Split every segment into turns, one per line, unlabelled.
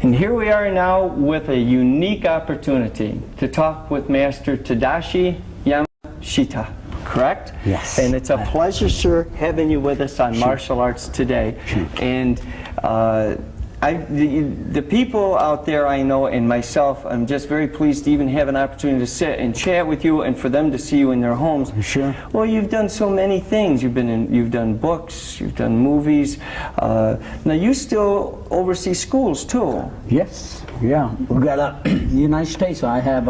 And here we are now with a unique opportunity to talk with Master Tadashi Yamashita, correct?
Yes.
And it's a pleasure, sir, having you with us on Martial Arts Today. And the people out there I know and myself, I'm just very pleased to even have an opportunity to sit and chat with you and for them to see you in their homes.
Sure.
Well, you've done so many things. You've done books, you've done movies. Now you still oversee schools too.
Yes. Yeah. We got United States. I have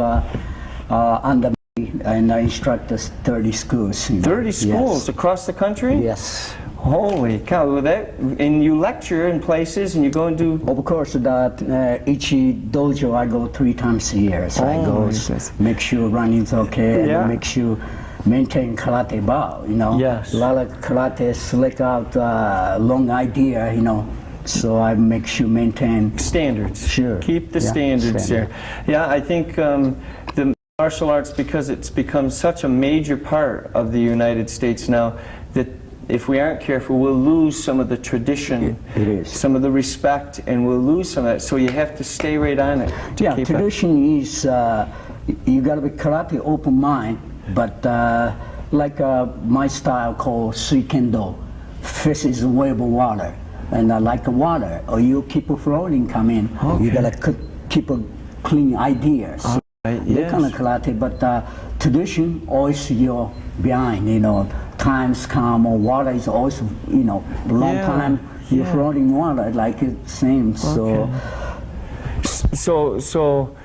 under me, and I instruct 30 schools.
30 schools
yes.
across the country?
Yes.
Holy cow! Well, and you lecture in places, and you go and do.
Of course, that each dojo I go 3 times a year. So I go make sure running's okay, and make sure maintain karate bow. You know,
yes.
A lot of karate slick out, long idea. You know, so I make sure maintain
standards.
Sure.
Keep the standards there. Yeah, I think the martial arts, because it's become such a major part of the United States now, that if we aren't careful, we'll lose some of the tradition, some of the respect, and we'll lose some of that. So you have to stay right on it.
Yeah, tradition is, you got to be karate open mind, but like my style called Suikendo, fish is a wave of water, and like water, or you keep a floating come in, you got to keep a clean idea. So that kind of karate, but tradition always you're behind, you know. Times come, or water is also, you know, long time you're floating water, like it seems. So,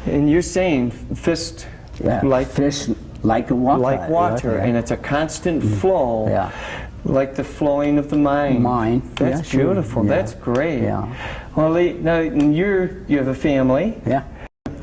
and you're saying fist like
fish like water,
and it's a constant flow, like the flowing of the mind. That's beautiful. That's great. Well, now you have a family.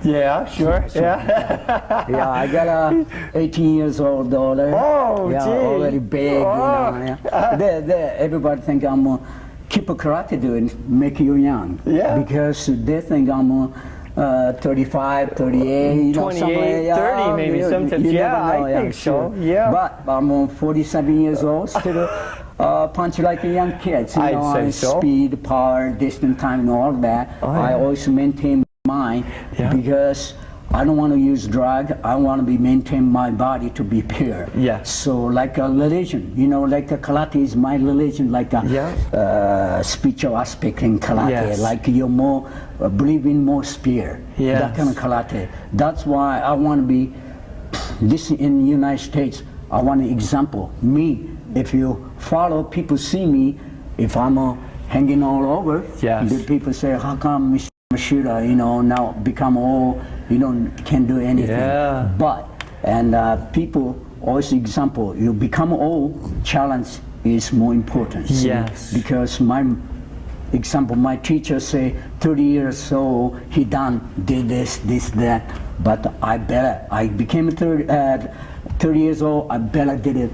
Yeah, sure.
Yeah, I got a 18 years old daughter.
Oh, gee.
Already big.
Oh.
You know, everybody think I'm keep a karate doing, make you young.
Yeah.
Because they think I'm 35, 38, you know,
28, 30 maybe sometimes. I think so. Yeah.
But I'm 47 years old, still punch like a young kid. You know,
I'd say so.
Speed, power, distance, time, and all that. I always maintain mind because I don't want to use drug. I want to be maintain my body to be pure. So like a religion, you know, like a karate is my religion, like a spiritual aspect in karate. Like you're more believe in more spirit. That kind of karate. That's why I want to be this in the United States. I want an example. Me, if you follow, people see me. If I'm hanging all over, the people say, how come Mashita, you know, now become old, you know, can't do anything. But, and people, always example, you become old, challenge is more important. Because my example, my teacher say, 30 years old, he did this, that, but I became 30 years old, I better did it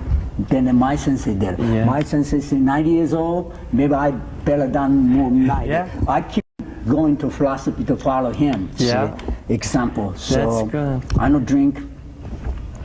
than my sensei did. My sensei is 90 years old, maybe I better done more than 90. I keep going to philosophy to follow him. Example. So
that's good.
I don't drink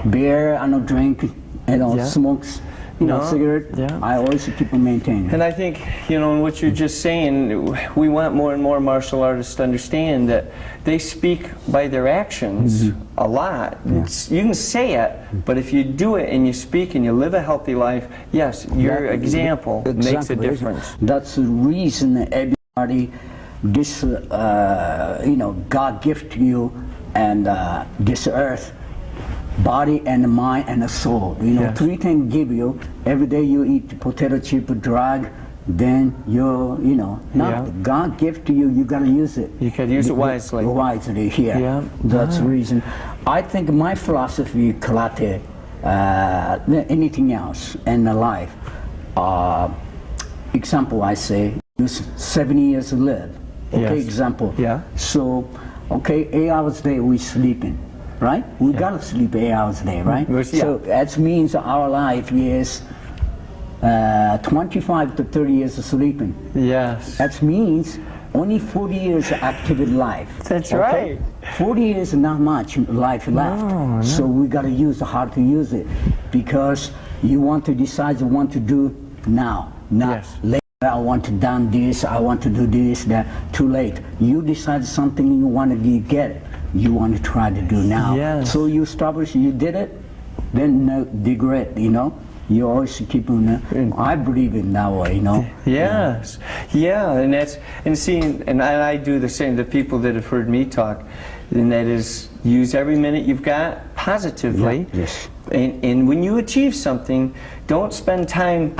beer, I don't drink, you know, smokes, you know, cigarette. I always keep on maintaining.
And I think, you know, what you're just saying, we want more and more martial artists to understand that they speak by their actions a lot. You can say it, but if you do it and you speak and you live a healthy life, yes, your example makes a difference.
That's the reason everybody, this, you know, God gift you and this earth, body and the mind and the soul. You know, 3 things give you. Every day you eat potato chip, drug, then you know, God gift to you, you gotta use it.
You can use it wisely.
Wisely here. That's the reason. I think my philosophy, karate, anything else in the life, example I say, use 70 years to live. Okay, example. So, okay, 8 hours a day we sleeping, right? We gotta sleep 8 hours a day, right? So that means our life is 25 to 30 years of sleeping. That means only 40 years of active life.
That's right.
40 years is not much life left. So we gotta use how to use it, because you want to decide what to do now, not later. I want to done this, I want to do this, that. Too late. You decide something you want to get, you want to try to do now.
Yes.
So you establish, you did it, then no regret, you know. You always keep on. I believe in that way, you know.
Yes, yeah, and that's and I do the same. The people that have heard me talk, and that is use every minute you've got positively.
Yeah. Yes.
And when you achieve something, don't spend time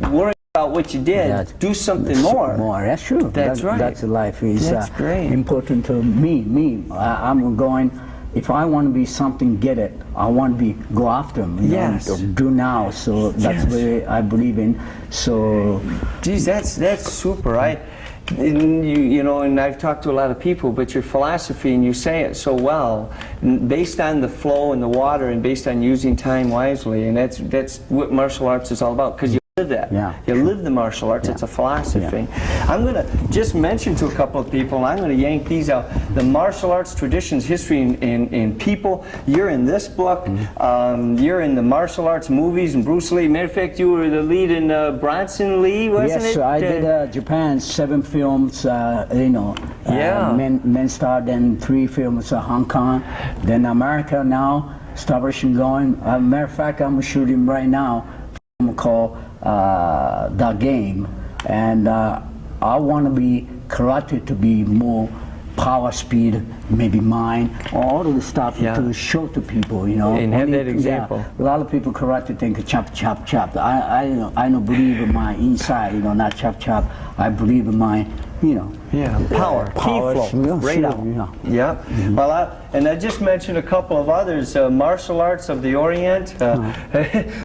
worrying about what you did. Do something more.
More. That's true.
That's right.
That's life. Is
that's great.
Important to me. I'm going. If I want to be something, get it. I want to go after them.
Yes.
Do now. So that's what I believe in. So.
Geez, that's super. You know, and I've talked to a lot of people, but your philosophy, and you say it so well, based on the flow and the water, and based on using time wisely, and that's what martial arts is all about. Because live that.
Yeah.
You live the martial arts. It's a philosophy. I'm going to just mention to a couple of people, and I'm going to yank these out. The martial arts traditions, history, and people. You're in this book. You're in the martial arts movies and Bruce Lee. Matter of fact, you were the lead in Bronson Lee, wasn't it?
Yes, I did Japan, 7 films, you know. Men starred in 3 films, Hong Kong. Then America now, establishing going. Matter of fact, I'm shooting right now a film called The Game, and I want to be karate to be more power, speed, maybe mind, all of the stuff to show to people, you know.
And have that example.
A lot of people karate think chop, chop, chop. I don't believe in my inside, you know, not chop, chop. I believe in my, you know.
Power,
power,
flow, right out. Well, and I just mentioned a couple of others, martial arts of the Orient.
Where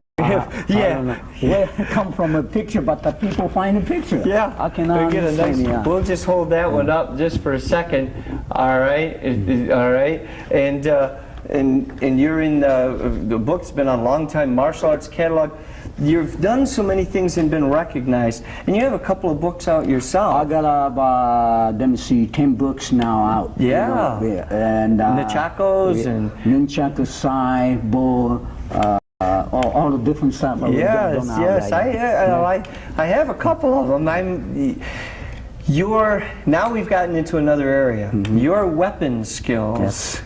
it come from a picture, but the people find a picture. I cannot understand.
We'll just hold that one up just for a second. All right, all right, and you're in the book's been on a long time. Martial arts catalog. You've done so many things and been recognized, and you have a couple of books out yourself.
I got about, let me see, 10 books now out.
Yeah,
you know, and
Nunchakos and
Nunchaku, Sai, Bo. All the different stuff.
Yes. I have a couple of them. Now we've gotten into another area. Your weapon skills.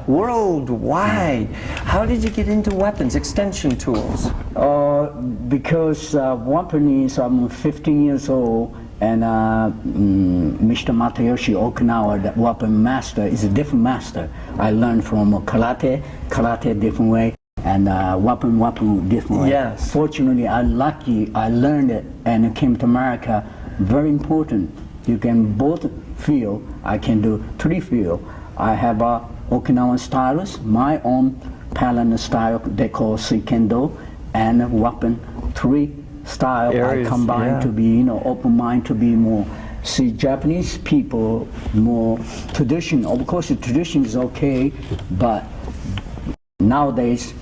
Worldwide. How did you get into weapons, extension tools?
Because weapons, I'm 15 years old, and Mr. Matayoshi Okinawa, the weapon master, is a different master. I learned from karate different way. And weapon different way.
Yes.
Fortunately, I'm lucky. I learned it and it came to America. Very important. You can both feel. I can do 3 feel. I have a Okinawan stylus, my own pattern style they call Seikendo, and weapon 3 style.
Areas,
I combine to be, you know, open mind to be more. See, Japanese people more tradition. Of course, the tradition is okay, but nowadays.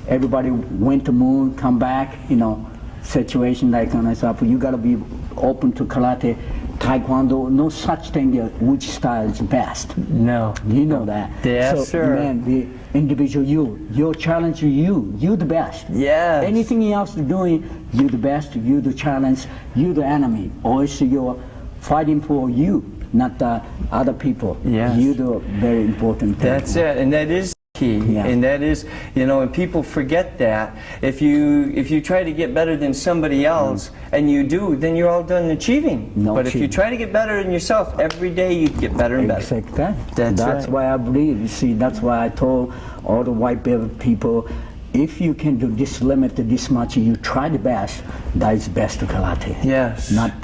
Everybody went to moon, come back, you know, situation like kind of stuff. You got to be open to karate, taekwondo. No such thing as which style is best.
No.
You know that.
Yes,
so,
sir.
Man, the individual your challenge you the best.
Yes.
Anything else you're doing, you the best, you the challenge, you the enemy. Always you're fighting for you, not the other people.
Yes.
You the very important thing.
That's it, and that is key, and that is, you know, and people forget that. If you try to get better than somebody else, and you do, then you're all done achieving. But if you try to get better than yourself, every day you get better and better.
Exactly.
That's
right. Why I believe. You see, that's why I told all the white people, if you can do this limit to this much, you try the best. That is best to karate.
Yes.
Not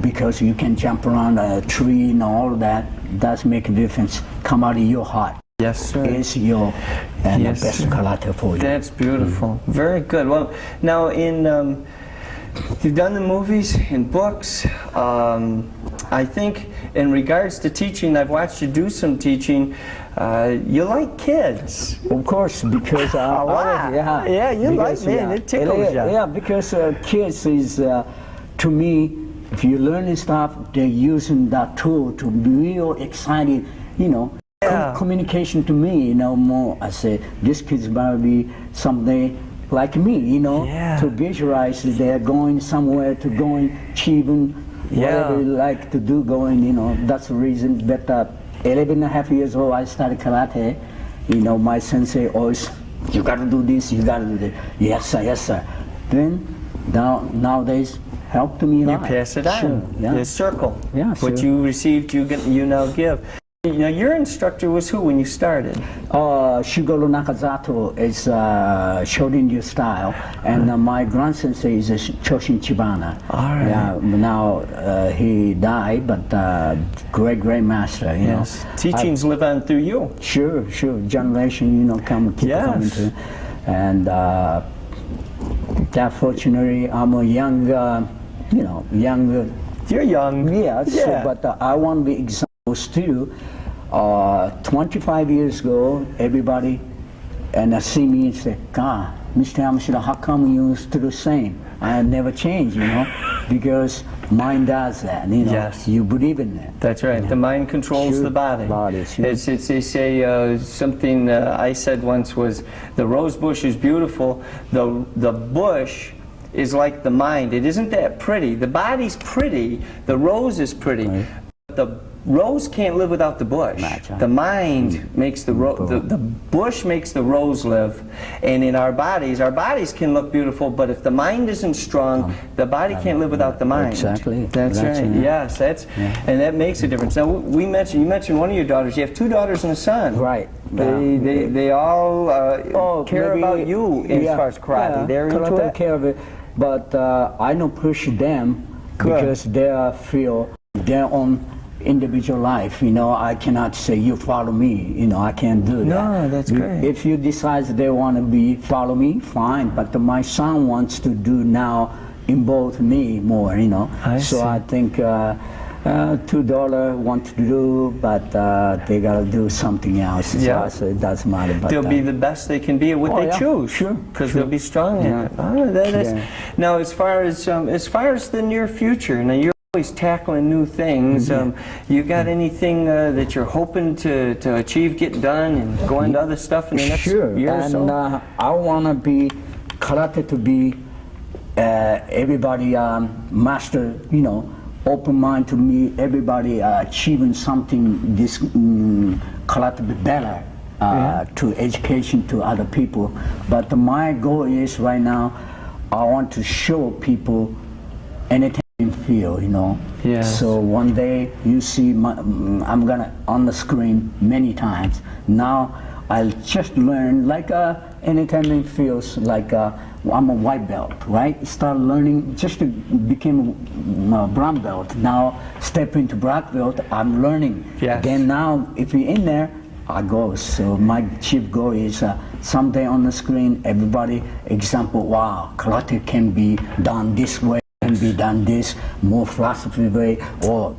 because you can jump around a tree and all that. Does make a difference. Come out of your heart.
Yes, sir.
Is your the best karate for you.
That's beautiful. Very good. Well, now you've done the movies and books. I think in regards to teaching, I've watched you do some teaching. You like kids.
Of course, because
it tickles you.
Yeah, because kids is to me, if you learning stuff, they're using that tool to be real excited. You know. Communication to me, you know, more. I say this kid's gonna be someday like me, you know,
Yeah.
to visualize that they're going somewhere, to going achieving whatever you like to do, going, you know. That's the reason that 11 and a half years old I started karate. You know, my sensei always, you gotta do this, you gotta do that. Yes sir, yes sir. Then nowadays help to me a
You
lot.
pass it on.
Sure, yeah.
The circle.
Yeah,
What
sure.
you received, you now give. Now, your instructor was who when you started?
Shigeru Nakazato is Shorin-ryu style, and my grand sensei is Choshin Chibana.
All right.
Yeah, now he died, but great master, you
Yes.
know.
Teachings live on through you.
Sure, generation, you know, keep
Yes.
coming to, and fortunately, I'm a young, you know, young.
You're young.
Yeah, so,
Yeah.
but I want to be examples too. 25 years ago, everybody and see me and say, God, Mr. Yamashita, how come you still the same? I never changed, you know, because mind does that, you know.
Yes.
You believe in that.
That's right. The mind controls
Sure.
the body.
Sure.
It's they say something I said once was the rose bush is beautiful. The bush is like the mind. It isn't that pretty. The body's pretty. The rose is pretty.
Right.
But the rose can't live without the bush.
That's right.
The mind makes the bush makes the rose live, and in our bodies can look beautiful, but if the mind isn't strong, the body can't live without the mind.
Exactly.
That's right. Yes, and that makes a difference. Now you mentioned one of your daughters. You have two daughters and a son.
Right.
They all care
maybe-
about you as
yeah,
far as karate.
yeah,
They're into
karate
it.
care of it, but I don't push them
Good.
because they feel their own individual life. You know, I cannot say you follow me. You know, I can't do that.
No, that's great.
If you decide they want to follow me, fine. But my son wants to do now involve me more. You know,
I
so
see.
I think. $2 want to do, but they gotta do something else.
Yeah.
So it doesn't matter. But,
They'll be the best they can be at what
Oh,
they
yeah,
choose.
sure,
Because
sure.
they'll be strong
Yeah.
at it. Oh, that is.
Yeah.
Now, as far as the near future, now you're always tackling new things. You got anything that you're hoping to achieve, get done, and go into other stuff in the next
Sure,
year or
and
so?
I want to be karate to be everybody master. You know, open mind to me. Everybody achieving something. This karate be better to education to other people. But my goal is right now, I want to show people anything feel, you know.
Yes.
So one day you see I'm gonna on the screen many times. Now I'll just learn like entertainment feels like I'm a white belt, right? Start learning just to become a brown belt. Now step into black belt. I'm learning.
Yes.
Then now if you're in there, I go. So my chief goal is someday on the screen, everybody example. Wow, karate can be done this way. Can be done this more philosophy way, or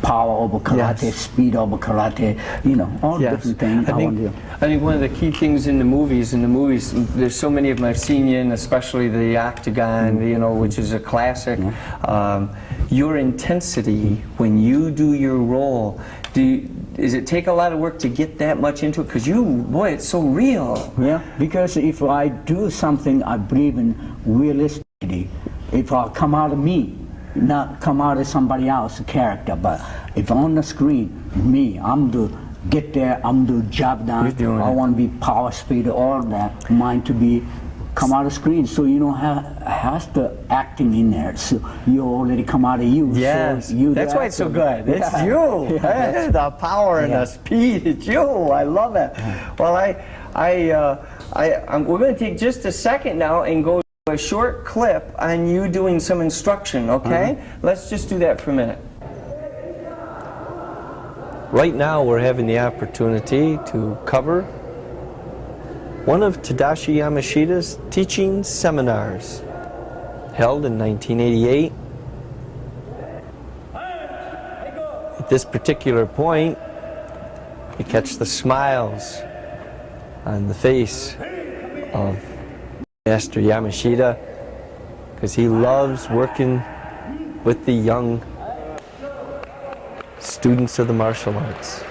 power over karate,
Yes.
speed over karate, you know, all
Yes.
different things I want to do.
I think one of the key things in the movies, there's so many of them I've seen you in, especially the Octagon, you know, which is a classic. Your intensity when you do your role, does it take a lot of work to get that much into it? Because boy, it's so real.
Yeah, because if I do something I believe in realistically, if I come out of me, not come out of somebody else's character, but if on the screen, me, I'm the get there, I'm the job done.
You're doing
I
it.
want to be power, speed, all that, mind to be come out of screen. So you don't has the acting in there. So you already come out of you.
Yes,
so you
that's
the
why it's so
actor.
good. It's
Yeah.
you.
Yeah.
Hey, the power and the speed. It's you. I love it. Well, we're going to take just a second now and go to a short clip on you doing some instruction. Okay? Let's just do that for a minute. Right now, we're having the opportunity to cover one of Tadashi Yamashita's teaching seminars held in 1988. At this particular point, you catch the smiles on the face of Master Yamashita because he loves working with the young students of the martial arts.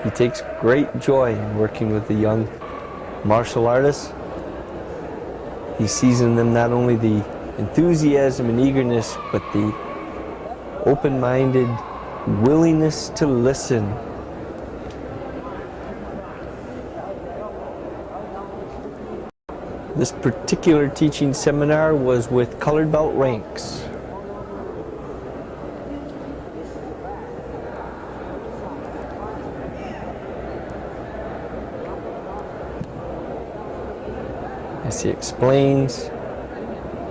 He takes great joy in working with the young martial artists
He sees in them not only the enthusiasm and eagerness, but the open-minded willingness to listen. This particular teaching seminar was with colored belt ranks. As he explains,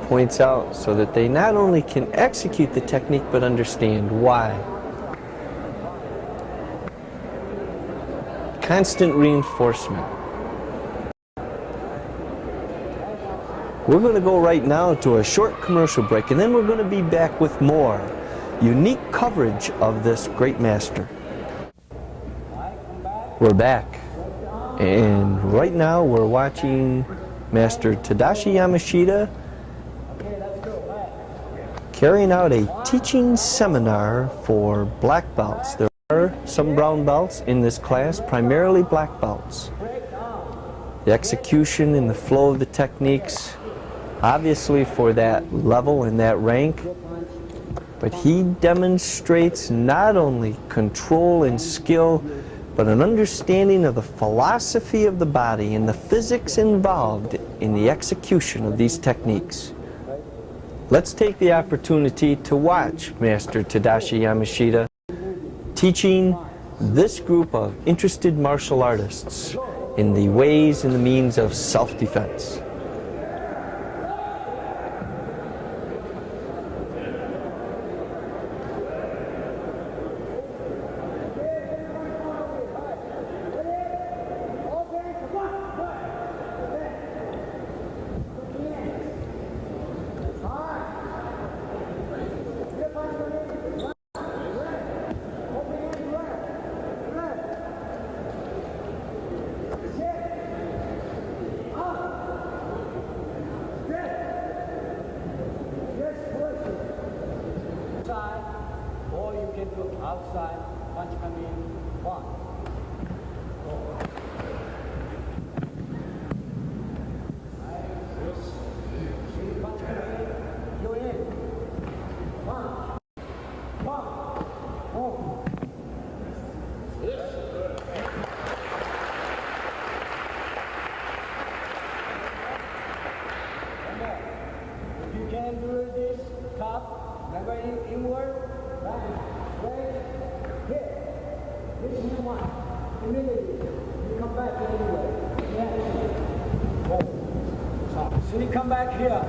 points out, so that they not only can execute the technique but understand why. Constant reinforcement. We're going to go right now to a short commercial break, and then we're going to be back with more unique coverage of this great master. We're back, and right now we're watching Master Tadashi Yamashita carrying out a teaching seminar for black belts. There are some brown belts in this class, primarily black belts. The execution and the flow of the techniques, obviously for that level and that rank, but he demonstrates not only control and skill, but an understanding of the philosophy of the body and the physics involved in the execution of these techniques. Let's take the opportunity to watch Master Tadashi Yamashita teaching this group of interested martial artists in the ways and the means of self-defense.
Outside, punch come in, one. Punch come in, you're in. One. If you can do this, top, remember inward, back. This is one. Immediately, you come back anyway. So you come back here.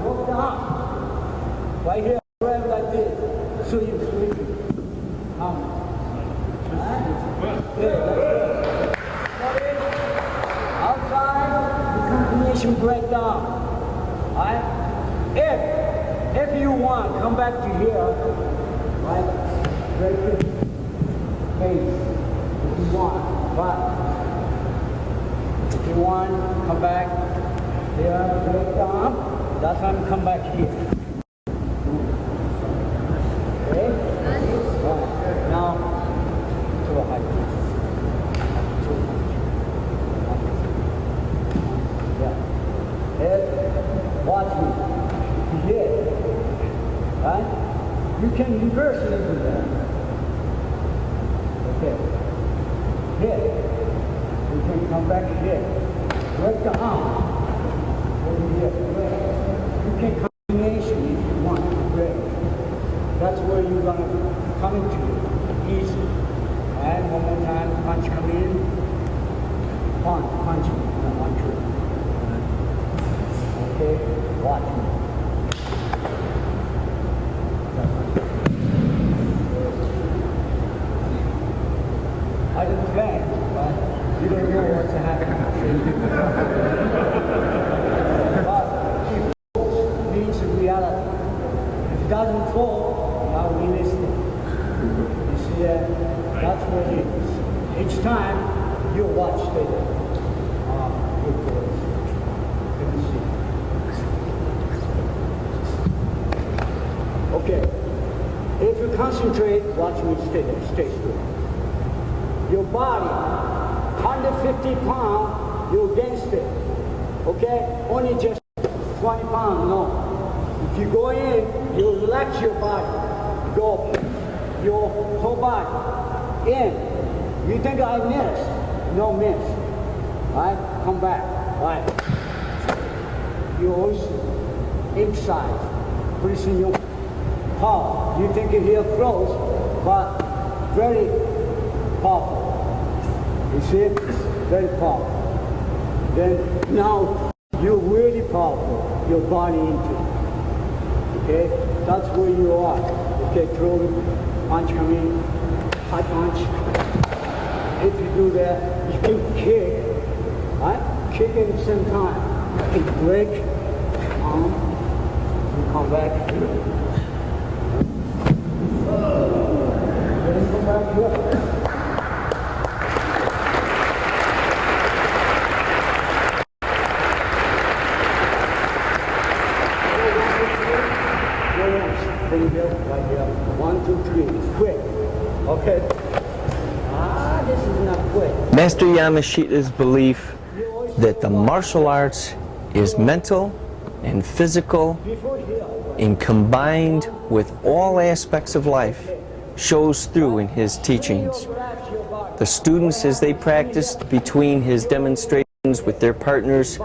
Look down. Right here. Grab like this. So you sleep. Outside, the combination breakdown. Alright? If you want, come back to here. Right? Break it. If you want, but if you want, come back here, break down, that's why I'm come back here. Okay? Right. Now, to a height. Yeah. Head, watch me. Here. Right? You can reverse it into that. Okay. Here. You can come back here. Break the arm. Over here. You can combination if you want to break. That's where you're going to come into easy. And one more time, punch come in. Punch. No, 1, 2. Okay. Watch me. I didn't plan, but you don't know what's happening. But if it falls, means reality. If it doesn't fall, now we listen. You see that? That's what it is. Each time you watch the good boys. Let me see. Okay. If you concentrate, watch me stay there. Stay still. Your body, 150 pounds, you're against it. Okay? Only just 20 pounds, no. If you go in, you relax your body. Go your whole body in. You think I miss? No miss. Right? Come back. Right. You always inside. Pretty soon you power. You think it here close, but very powerful. You see it? Very powerful. Then now you're really powerful. Your body into it. Okay? That's where you are. Okay, throw punch come in, high punch. If you do that, you can kick. Right? Kick at the same time. You can break arm. You come back. Then come back here. Right here. 1, 2, 3. Quick. Okay. This is not quick.
Master Yamashita's belief that the martial arts is mental and physical and combined with all aspects of life shows through in his teachings. The students, as they practiced between his demonstrations with their partners,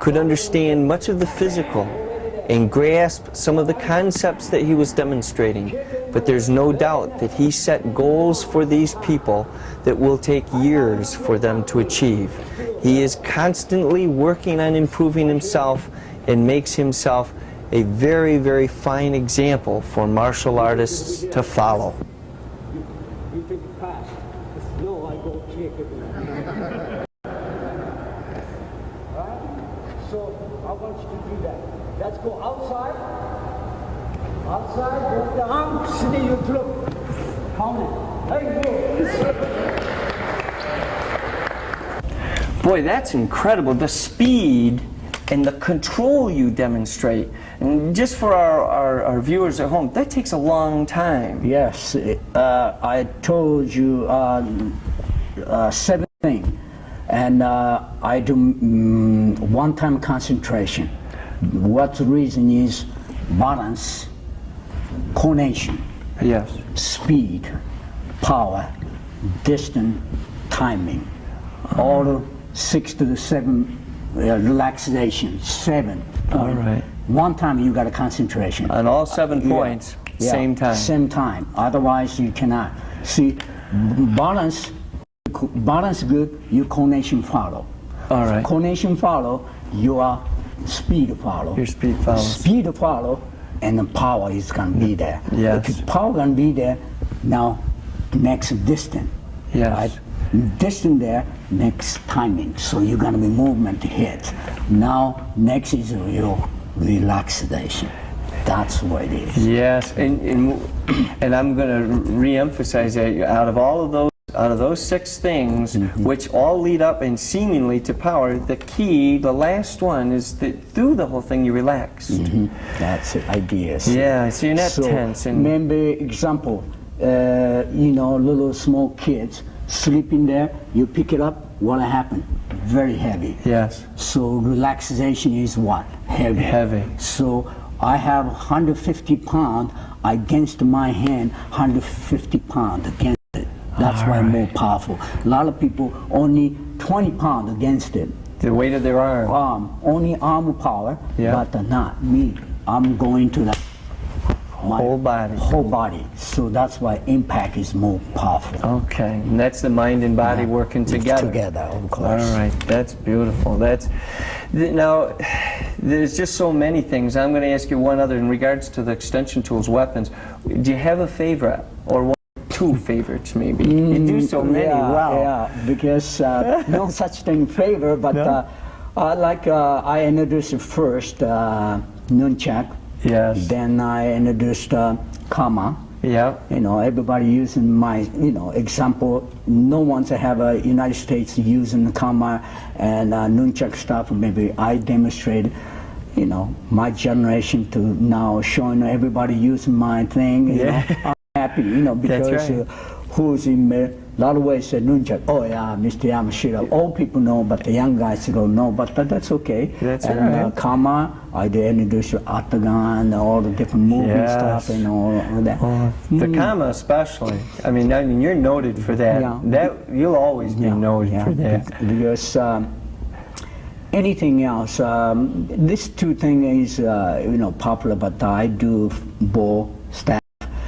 could understand much of the physical and grasp some of the concepts that he was demonstrating. But there's no doubt that he set goals for these people that will take years for them to achieve. He is constantly working on improving himself and makes himself a very, very fine example for martial artists to follow.
You think fast. No, I go kick it. Right? So I want you to do that. Let's go outside. Outside, move the arm, sit you through. Count it. Hey, go.
Boy, that's incredible. The speed and the control you demonstrate. And just for our viewers at home, that takes a long time.
Yes, I told you 7 things. And I do one-time concentration. What the reason is balance, coordination,
yes,
speed, power, distance, timing. All of 6 to the 7 relaxation. 7.
All right.
One time you got a concentration.
On all 7 points, same time.
Same time. Otherwise you cannot. See, balance good, your coordination follow.
All right.
Coordination follow, your speed follow.
Your speed follows.
Speed follow, and the power is gonna be there.
Yes.
If power gonna be there, now next distance.
Yes.
Right? Distance there, next timing. So you're gonna be movement hit. Now next is your relaxation. That's what it is.
Yes, and I'm going to re-emphasize that out of those 6 things, which all lead up and seemingly to power, the key, the last one, is that through the whole thing you relax.
That's it, ideas.
Yeah, so you're not tense. And
remember, example, little small kids sleeping there, you pick it up, what happened? Very heavy.
yes,
So relaxation is what? Heavy.
heavy.
So I have 150 pounds against my hand, 150 pounds against it. That's why I'm more powerful. A lot of people only 20 pounds against it.
The weight of their arm.
Only arm power, but not me. I'm going to the
Whole body.
Whole body. So that's why impact is more powerful.
Okay, and that's the mind and body working together.
Together, of course.
All right, that's beautiful. Now, there's just so many things. I'm going to ask you one other in regards to the extension tools, weapons. Do you have a favorite, or 1 or 2 favorites maybe? You do so many. Wow.
Yeah, because no such thing favor, but I introduced first nunchuck.
Yes.
Then I introduced Kama.
Yeah.
Everybody using my, example. No one's have a United States using Kama and nunchuck stuff. Maybe I demonstrate, my generation to now showing everybody using my thing. I'm happy, because
right.
who's in a lot of ways said nunchak. Oh yeah, Mr. Yamashita. Old people know, but the young guys don't know. But that's okay.
That's
and
right.
Kama, I did introduce Octagon, all the different movie
Yes.
stuff and all that.
The Kama especially. I mean, you're noted for that.
Yeah.
That you'll always be noted for that.
Because anything else, this two thing is popular, but I do bow staff.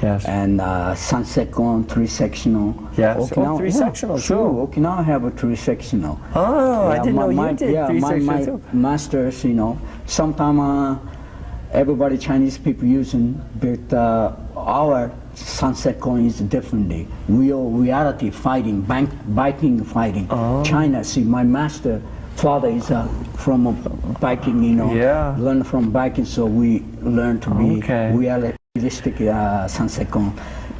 Yes.
And sunset gun, three-sectional.
Yes.
Okinawa,
three-sectional,
sure. Okinawa have a three-sectional.
Oh, I didn't know you did three-sectional
my
too.
masters, sometimes everybody, Chinese people using, but our sunset gun is differently. Real reality fighting, biking fighting.
Oh.
China, see, my master father is from biking, learn from biking, so we learn to be realistic sunset gun.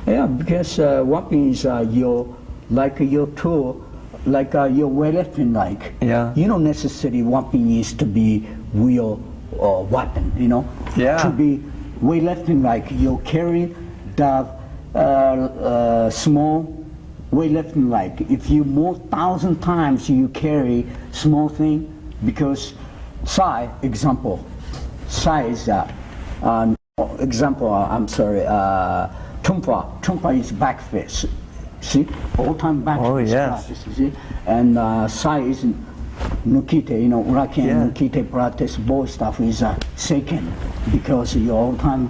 Yeah, because walking is your tool, like your weightlifting like.
Yeah.
You don't necessarily walking is to be real weapon,
Yeah.
To be weightlifting like you're carrying the small weightlifting like. If you move 1,000 times, you carry small thing because example, is Tumpa is back fist. See, all time back fist practice, you see? And Sai is Nukite, Uraken Nukite practice, both stuff is Seiken, because you all time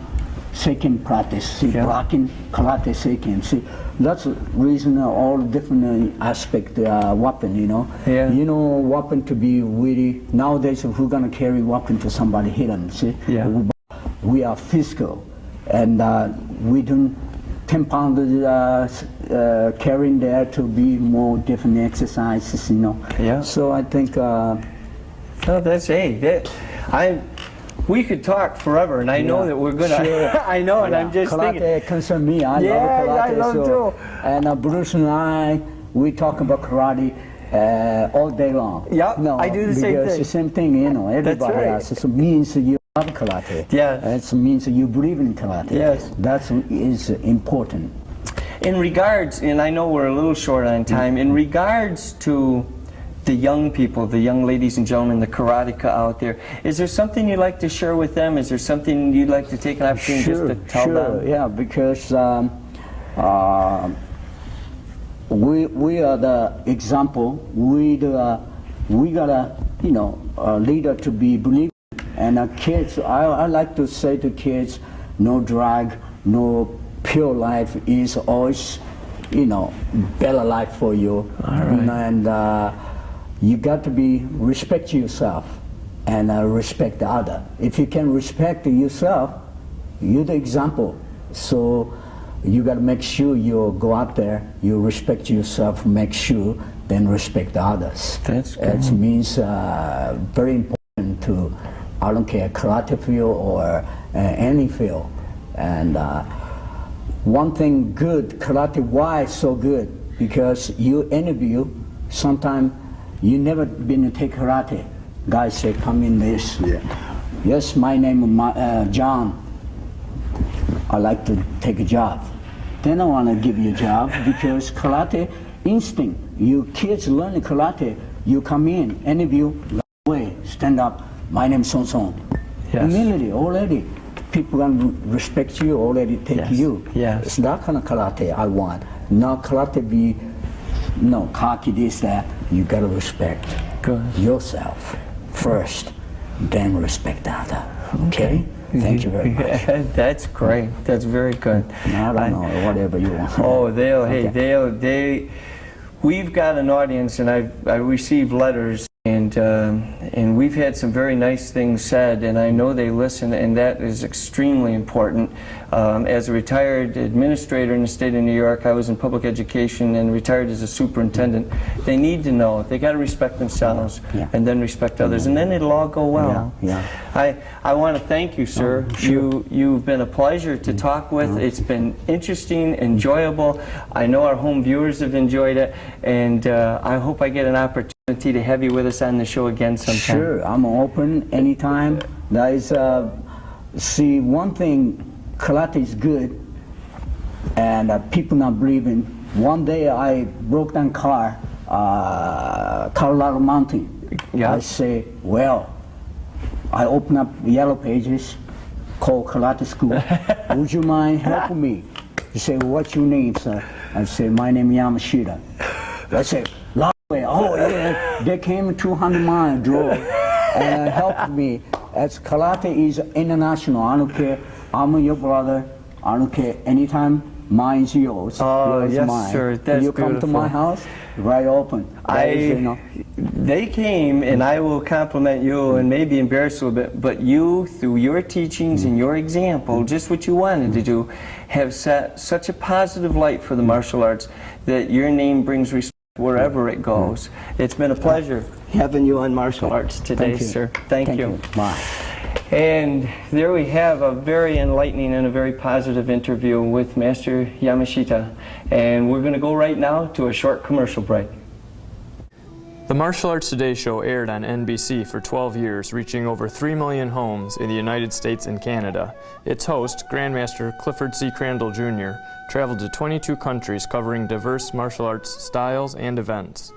Seiken practice, see, blocking, karate Seiken, see. That's the reason all different aspect weapon,
Yeah.
Weapon to be really, nowadays if we're gonna carry weapon to somebody hit them, see.
Yeah.
We are physical, and we don't 10 pounds carrying there to be more different exercises,
Yeah.
So I think.
We could talk forever, and I know that we're gonna.
Sure.
I know, and I'm just
karate
thinking.
concern me. I love karate.
I love too.
And Bruce and I, we talk about karate all day long.
Yeah, I do the same
because
thing.
the same thing, everybody
right.
has. It means you love karate.
Yeah.
It means you believe in karate.
Yes.
That is important.
In regards, and I know we're a little short on time, in regards to the young people, the young ladies and gentlemen, the karateka out there, is there something you'd like to share with them? Is there something you'd like to take an opportunity just to tell them?
Yeah, because we are the example. We got a leader to be believed. And kids, I like to say to kids, no drug, no pure life is always, better life for you.
All right.
And you got to respect yourself and respect the other. If you can respect yourself, you're the example. So you got to make sure you go out there, you respect yourself, make sure, then respect the others.
That's good.
It means very important to, I don't care, karate field or any field. And one thing good, karate, why so good? Because you interview, sometimes you never been to take karate. Guys say, come in this. Yeah. Yes, my name is John. I like to take a job. Then I want to give you a job because karate instinct. You kids learn karate. You come in, interview, right away, stand up. My name is Song Song.
Yes.
Immediately, already, people gonna respect you. Already take you.
Yes.
It's that kind of karate I want. Not karate be, no cocky this that. You gotta respect yourself first, then respect the other. Okay? Thank you very much.
That's great. That's very good.
I don't know, whatever you want.
Oh, we've got an audience, and I received letters, and we've had some very nice things said, and I know they listen, and that is extremely important. As a retired administrator in the state of New York, I was in public education and retired as a superintendent. They need to know they got to respect themselves and then respect others, and then it'll all go well. I want to thank you, sir. You've been a pleasure to talk with. It's been interesting, enjoyable. I know our home viewers have enjoyed it, and I hope I get an opportunity to have you with us on the show again sometime.
Sure, I'm open anytime. There is, one thing, karate is good, and people not believing one day I broke down car, Colorado Mountain.
Yeah.
I say, well, I open up Yellow Pages, call karate school. Would you mind helping me? He say, what's your name, sir? I say, my name is Yamashita. I say, oh yeah, they came 200-mile drove and helped me. As karate is international, I don't care. I'm your brother. I don't care. Anytime, mine's yours.
Oh,
yours
yes,
mine.
sir. That's
you come to
beautiful.
my house, right open.
They came, and I will compliment you and maybe embarrass you a little bit, but you, through your teachings and your example, just what you wanted to do, have set such a positive light for the martial arts that your name brings respect wherever it goes. It's been a pleasure having you on Martial Arts today, sir. Thank you.
Bye.
And there we have a very enlightening and a very positive interview with Master Yamashita. And we're going to go right now to a short commercial break.
The Martial Arts Today show aired on NBC for 12 years, reaching over 3 million homes in the United States and Canada. Its host, Grandmaster Clifford C. Crandall Jr., traveled to 22 countries covering diverse martial arts styles and events.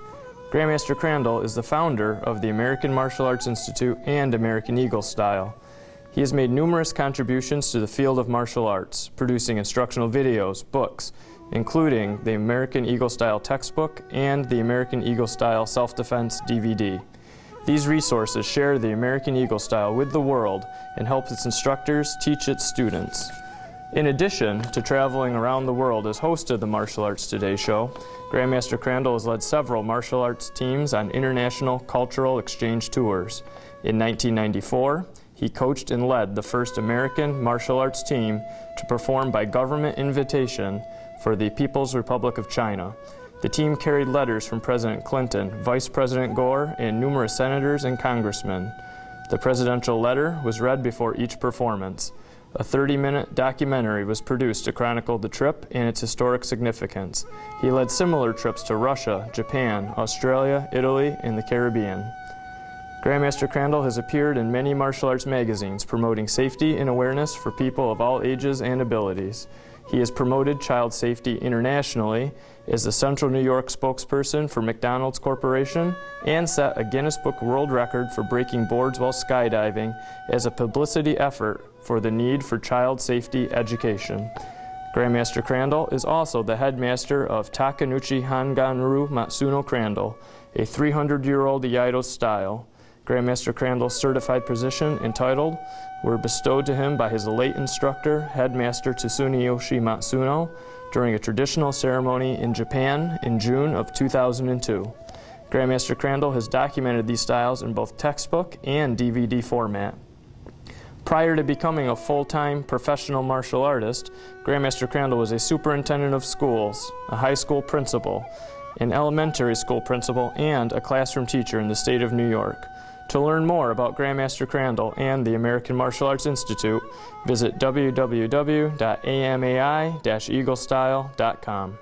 Grandmaster Crandall is the founder of the American Martial Arts Institute and American Eagle Style. He has made numerous contributions to the field of martial arts, producing instructional videos, books, including the American Eagle Style textbook and the American Eagle Style Self-Defense DVD. These resources share the American Eagle Style with the world and help its instructors teach its students. In addition to traveling around the world as host of the Martial Arts Today show, Grandmaster Crandall has led several martial arts teams on international cultural exchange tours. In 1994, he coached and led the first American martial arts team to perform by government invitation for the People's Republic of China. The team carried letters from President Clinton, Vice President Gore, and numerous senators and congressmen. The presidential letter was read before each performance. A 30-minute documentary was produced to chronicle the trip and its historic significance. He led similar trips to Russia, Japan, Australia, Italy, and the Caribbean. Grandmaster Crandall has appeared in many martial arts magazines promoting safety and awareness for people of all ages and abilities. He has promoted child safety internationally, is the Central New York spokesperson for McDonald's Corporation, and set a Guinness Book World Record for breaking boards while skydiving as a publicity effort for the need for child safety education. Grandmaster Crandall is also the headmaster of Takenouchi Hanganru Matsuno Crandall, a 300-year-old Iaido style. Grandmaster Crandall's certified position and title were bestowed to him by his late instructor, Headmaster Tsuneyoshi Matsuno, during a traditional ceremony in Japan in June of 2002. Grandmaster Crandall has documented these styles in both textbook and DVD format. Prior to becoming a full-time professional martial artist, Grandmaster Crandall was a superintendent of schools, a high school principal, an elementary school principal, and a classroom teacher in the state of New York. To learn more about Grandmaster Crandall and the American Martial Arts Institute, visit www.amai-eaglestyle.com.